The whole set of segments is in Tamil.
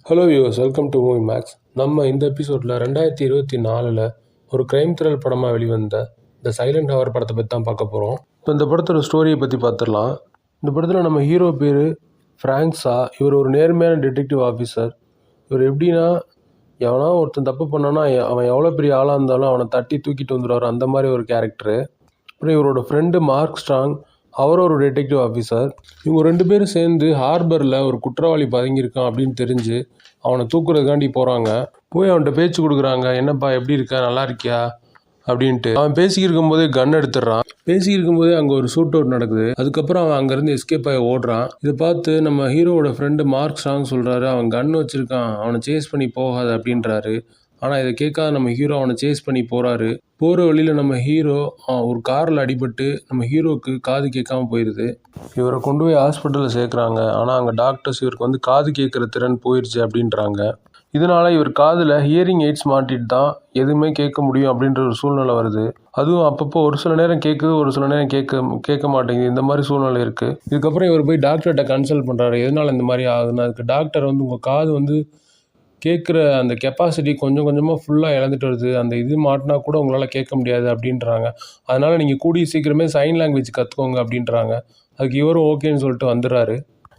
Hello viewers, welcome to Movie Max. நம்ம இந்த எபிசோடில் 2024 ஒரு கிரைம் த்ரில் படமாக வெளிவந்த த சைலண்ட் ஹவர் படத்தை பற்றி தான் பார்க்க போகிறோம். இப்போ இந்த படத்தோட ஸ்டோரியை பற்றி பார்த்துடலாம். இந்த படத்தில் நம்ம ஹீரோ பேர் ஃப்ராங்க்ஸா. இவர் ஒரு நேர்மையான டிடெக்டிவ் ஆஃபீஸர். இவர் எப்படின்னா, எவனா ஒருத்தன் தப்பு பண்ணானா அவன் எவ்வளோ பெரிய ஆளாக இருந்தாலும் அவனை தட்டி தூக்கிட்டு வந்துடுவார், அந்த மாதிரி ஒரு கேரக்டரு. அப்புறம் இவரோட ஃப்ரெண்டு மார்க் ஸ்ட்ராங், அவர் ஒரு டிடெக்டிவ் ஆஃபீஸர். இவங்க ரெண்டு பேரும் சேர்ந்து ஹார்பரில் ஒரு குற்றவாளி பதுங்கியிருக்கான் அப்படின்னு தெரிஞ்சு அவனை தூக்குறதுக்காண்டி போகிறாங்க. போய் அவன்கிட்ட பேச்சு கொடுக்குறாங்க, என்னப்பா எப்படி இருக்க, நல்லா இருக்கியா அப்படின்ட்டு. அவன் பேசிக்கிருக்கும் போதே கன் எடுத்துடுறான். பேசிக்கிருக்கும் போதே அங்கே ஒரு ஷூட் அவுட் நடக்குது. அதுக்கப்புறம் அவன் அங்கேருந்து எஸ்கேப் ஆகி ஓடுறான். இதை பார்த்து நம்ம ஹீரோவோட ஃப்ரெண்டு மார்க் ஸ்ட்ராங் சொல்கிறாரு, அவன் கன் வச்சுருக்கான், அவனை சேஸ் பண்ணி போகாது அப்படின்றாரு. ஆனால் இதை கேட்காத நம்ம ஹீரோ அவனை சேஸ் பண்ணி போகிறாரு. போகிற வழியில் நம்ம ஹீரோ ஒரு காரில் அடிபட்டு நம்ம ஹீரோவுக்கு காது கேட்காம போயிடுது. இவரை கொண்டு போய் ஹாஸ்பிட்டலில் சேர்க்குறாங்க. ஆனால் அங்கே டாக்டர்ஸ் இவருக்கு காது கேட்குற திறன் போயிடுச்சு அப்படின்றாங்க. இதனால் இவர் காதில் ஹியரிங் எய்ட்ஸ் மாட்டிட்டு தான் எதுவுமே கேட்க முடியும் அப்படின்ற ஒரு சூழ்நிலை வருது. அதுவும் அப்பப்போ ஒரு சில நேரம் கேட்குது, ஒரு சில நேரம் கேட்க மாட்டேங்குது. இந்த மாதிரி சூழ்நிலை இருக்குது. இதுக்கப்புறம் இவர் போய் டாக்டர்கிட்ட கன்சல்ட் பண்ணுறாரு, எதனால் இந்த மாதிரி ஆகுதுன்னு. அதுக்கு டாக்டர் உங்கள் காது கேட்குற அந்த கெப்பாசிட்டி கொஞ்சம் கொஞ்சமாக ஃபுல்லாக இழந்துட்டு வருது, அந்த இது மாட்டினா கூட உங்களால் கேட்க முடியாது அப்படின்றாங்க. அதனால் நீங்கள் கூடிய சீக்கிரமே சைன் லாங்குவேஜ் கற்றுக்கோங்க அப்படின்றாங்க. அதுக்கு இவரும் ஓகேன்னு சொல்லிட்டு வந்துடுறாரு.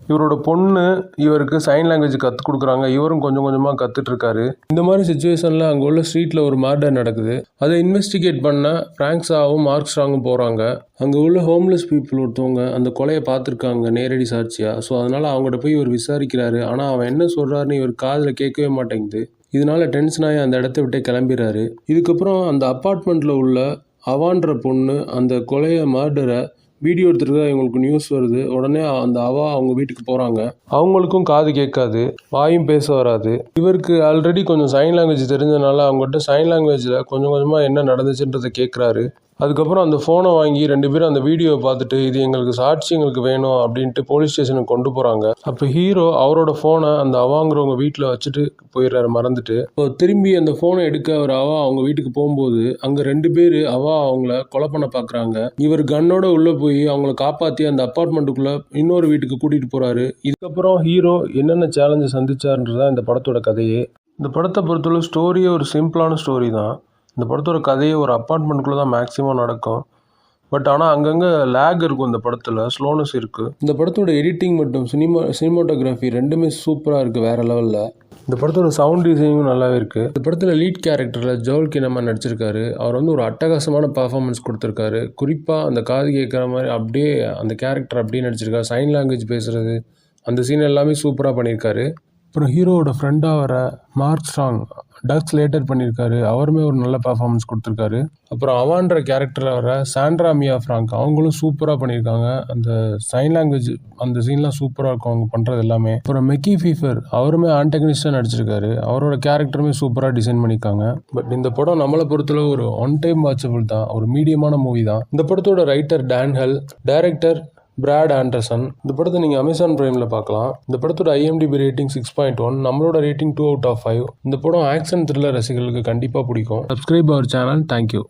இவரோட பொண்ணு இவருக்கு சைன் லாங்குவேஜ் கற்றுக் கொடுக்குறாங்க. இவரும் கொஞ்சம் கொஞ்சமாக கற்றுட்ருக்காரு. இந்த மாதிரி சுச்சுவேஷனில் அங்கே உள்ள ஸ்ட்ரீட்டில் ஒரு மர்டர் நடக்குது. அதை இன்வெஸ்டிகேட் பண்ண ஃப்ராங்க்ஸாவும் மார்க் ஸ்ட்ராங்கும் போகிறாங்க. அங்கே உள்ள ஹோம்லெஸ் பீப்புள் ஒருத்தவங்க அந்த கொலையை பார்த்துருக்காங்க நேரடி சாட்சியாக. ஸோ அதனால் அவங்கள்ட்ட போய் இவர் விசாரிக்கிறாரு. ஆனால் அவன் என்ன சொல்கிறாருன்னு இவர் காதில் கேட்கவே மாட்டேங்குது. இதனால் டென்ஷனாகி அந்த இடத்த விட்டே கிளம்பிடுறாரு. இதுக்கப்புறம் அந்த அப்பார்ட்மெண்ட்டில் உள்ள அவான்ற பொண்ணு அந்த கொலையை மர்டரை வீடியோ எடுத்துருக்கா இவங்களுக்கு நியூஸ் வருது. உடனே அந்த அவங்க வீட்டுக்கு போகிறாங்க. அவங்களுக்கும் காது கேட்காது, வாயும் பேச வராது. இவருக்கு ஆல்ரெடி கொஞ்சம் சைன் லாங்குவேஜ் தெரிஞ்சதுனால அவங்ககிட்ட சைன் லாங்குவேஜில் கொஞ்சம் கொஞ்சமாக என்ன நடந்துச்சுன்றதை கேட்குறாரு. அதுக்கப்புறம் அந்த ஃபோனை வாங்கி ரெண்டு பேரும் அந்த வீடியோவை பார்த்துட்டு இது எங்களுக்கு சாட்சி, எங்களுக்கு வேணும் அப்படின்ட்டு போலீஸ் ஸ்டேஷனுக்கு கொண்டு போகிறாங்க. அப்போ ஹீரோ அவரோட ஃபோனை அந்த அவாங்கிறவங்க வீட்டில் வச்சுட்டு போயிடுறாரு மறந்துட்டு. இப்போ திரும்பி அந்த ஃபோனை எடுக்க அவர் அவங்க வீட்டுக்கு போகும்போது அங்கே ரெண்டு பேர் அவங்கள கொலை பண்ண பார்க்குறாங்க. இவர் கன்னோட உள்ளே போய் அவங்கள காப்பாற்றி அந்த அப்பார்ட்மெண்ட்டுக்குள்ளே இன்னொரு வீட்டுக்கு கூட்டிகிட்டு போகிறாரு. இதுக்கப்புறம் ஹீரோ என்னென்ன சேலஞ்சை சந்திச்சாருன்றதான் இந்த படத்தோட கதையே. இந்த படத்தை பொறுத்தவரை ஸ்டோரியே ஒரு சிம்பிளான ஸ்டோரி தான். இந்த படத்தோட கதையே ஒரு அப்பார்ட்மெண்ட்டுக்குள்ளே தான் மேக்ஸிமம் நடக்கும். பட் ஆனால் அங்கங்கே லேக் இருக்கும், இந்த படத்தில் ஸ்லோனஸ் இருக்குது. இந்த படத்தோட எடிட்டிங் மற்றும் சினிமாட்டோகிராஃபி ரெண்டுமே சூப்பராக இருக்குது, வேறு லெவலில். இந்த படத்தோட சவுண்ட் டிசைனிங்கும் நல்லாவே இருக்குது. இந்த படத்தில் லீட் கேரக்டரில் ஜோல் கினமன் நடிச்சிருக்காரு. அவர் ஒரு அட்டகாசமான பர்ஃபார்மன்ஸ் கொடுத்துருக்காரு. குறிப்பாக அந்த காது கேட்குற மாதிரி அப்படியே அந்த கேரக்டர் அப்படியே நடிச்சிருக்காரு. சைன் லாங்குவேஜ் பேசுகிறது அந்த சீன் எல்லாமே சூப்பராக பண்ணியிருக்காரு. அப்புறம் ஹீரோவோட ஃப்ரெண்டாக வர மார்க் ஸ்ட்ராங் டக் ஸ்லேட்டர் பண்ணியிருக்காரு. அவருமே ஒரு நல்ல பர்ஃபார்மன்ஸ் கொடுத்துருக்காரு. அப்புறம் அவான்ற கேரக்டரில் வர சாண்ட்ரா மியா ஃப்ராங்க், அவங்களும் சூப்பராக பண்ணியிருக்காங்க. அந்த சைன் லாங்குவேஜ் அந்த சீன்லாம் சூப்பராக இருக்கும் அவங்க பண்ணுறது எல்லாமே. அப்புறம் மெக்கி ஃபீஃபர், அவருமே ஆன்டகனிஸ்டாக நடிச்சிருக்காரு. அவரோட கேரக்டருமே சூப்பராக டிசைன் பண்ணியிருக்காங்க. பட் இந்த படம் நம்மளை பொறுத்தளவு ஒரு ஒன் டைம் வாட்சபிள் தான், ஒரு மீடியமான மூவி தான். இந்த படத்தோட ரைட்டர் டான் ஹெல், டைரக்டர் பிராட் ஆண்டர்சன். இந்த படத்தை நீங்கள் அமேசான் பிரைமில் பார்க்கலாம். இந்த படத்தோட IMDb ரேட்டிங் 6.1, நம்மளோட ரேட்டிங் 2/5. இந்த படம் ஆக்ஷன் த்ரில்லர் ரசிகர்களுக்கு கண்டிப்பாக பிடிக்கும். Subscribe our channel. தேங்க்யூ.